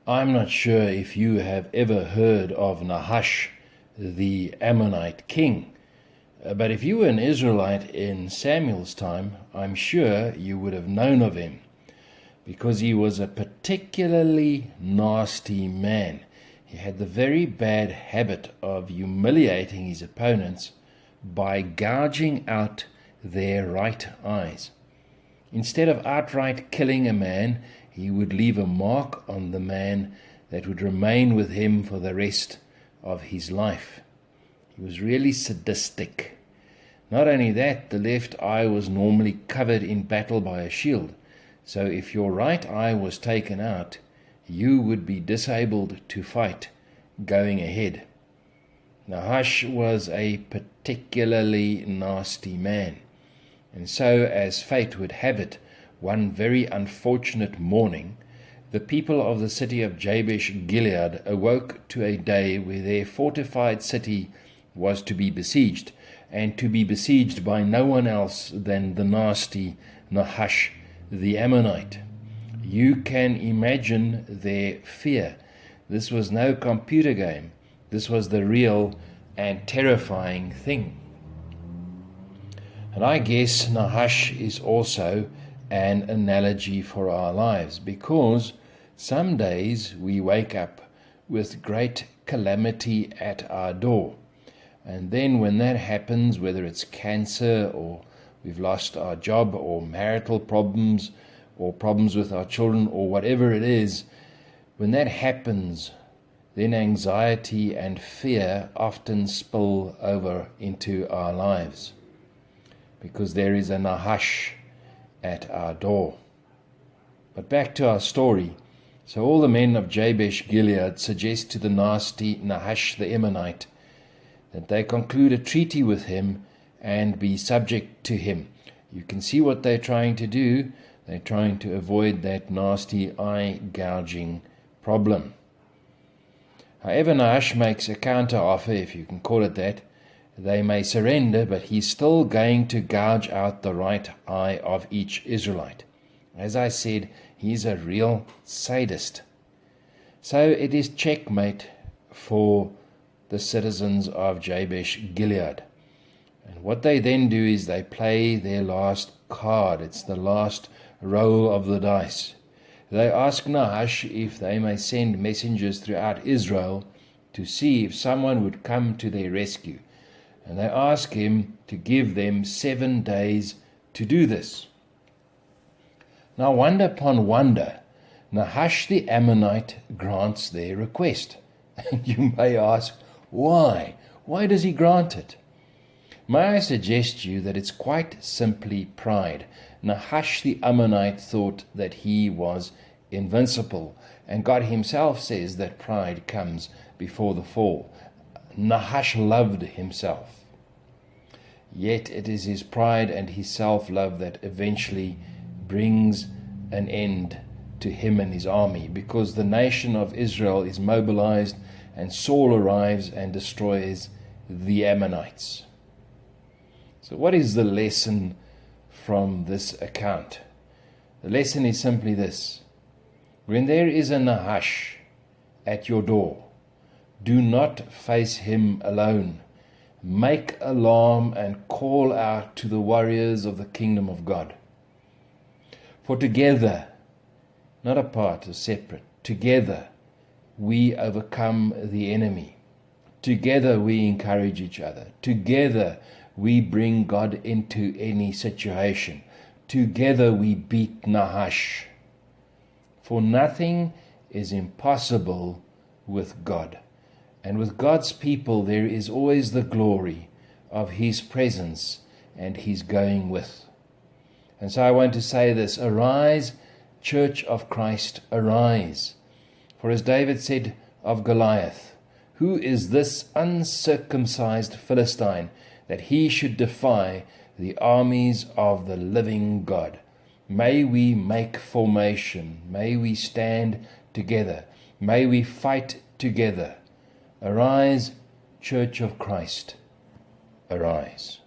I'm not sure if you have ever heard of Nahash, the Ammonite king, but if you were an Israelite in Samuel's time, I'm sure you would have known of him, because he was a particularly nasty man. He had the very bad habit of humiliating his opponents by gouging out their right eyes. Instead of outright killing a man, he would leave a mark on the man that would remain with him for the rest of his life. He was really sadistic. Not only that, the left eye was normally covered in battle by a shield. So if your right eye was taken out, you would be disabled to fight going ahead. Nahash was a particularly nasty man. And so, as fate would have it, one very unfortunate morning, the people of the city of Jabesh Gilead awoke to a day where their fortified city was to be besieged, and to be besieged by no one else than the nasty Nahash the Ammonite. You can imagine their fear. This was no computer game. This was the real and terrifying thing. And I guess Nahash is also an analogy for our lives, because some days we wake up with great calamity at our door. And then when that happens, whether it's cancer or we've lost our job or marital problems or problems with our children or whatever it is, when that happens, then anxiety and fear often spill over into our lives, because there is a Nahash at our door. But back to our story. So all the men of Jabesh Gilead suggest to the nasty Nahash the Ammonite that they conclude a treaty with him and be subject to him. You can see what they're trying to do. They're trying to avoid that nasty eye gouging problem. However, Nahash makes a counter offer, if you can call it that. They may surrender, but he's still going to gouge out the right eye of each Israelite. As I said, he's a real sadist. So it is checkmate for the citizens of Jabesh Gilead. And what they then do is they play their last card. It's the last roll of the dice. They ask Nahash if they may send messengers throughout Israel to see if someone would come to their rescue. And they ask him to give them 7 days to do this. Now, wonder upon wonder, Nahash the Ammonite grants their request. And you may ask, why? Why does he grant it? May I suggest to you that it's quite simply pride. Nahash the Ammonite thought that he was invincible, and God himself says that pride comes before the fall. Nahash loved himself. Yet it is his pride and his self-love that eventually brings an end to him and his army, because the nation of Israel is mobilized and Saul arrives and destroys the Ammonites. So what is the lesson from this account? The lesson is simply this: when there is a Nahash at your door, do not face him alone. Make alarm and call out to the warriors of the kingdom of God. For together, not apart or separate, together we overcome the enemy. Together we encourage each other. Together we bring God into any situation. Together we beat Nahash. For nothing is impossible with God. And with God's people there is always the glory of His presence and His going with. And so I want to say this: arise, Church of Christ, arise. For as David said of Goliath, who is this uncircumcised Philistine that he should defy the armies of the living God? May we make formation. May we stand together. May we fight together. Arise, Church of Christ, arise.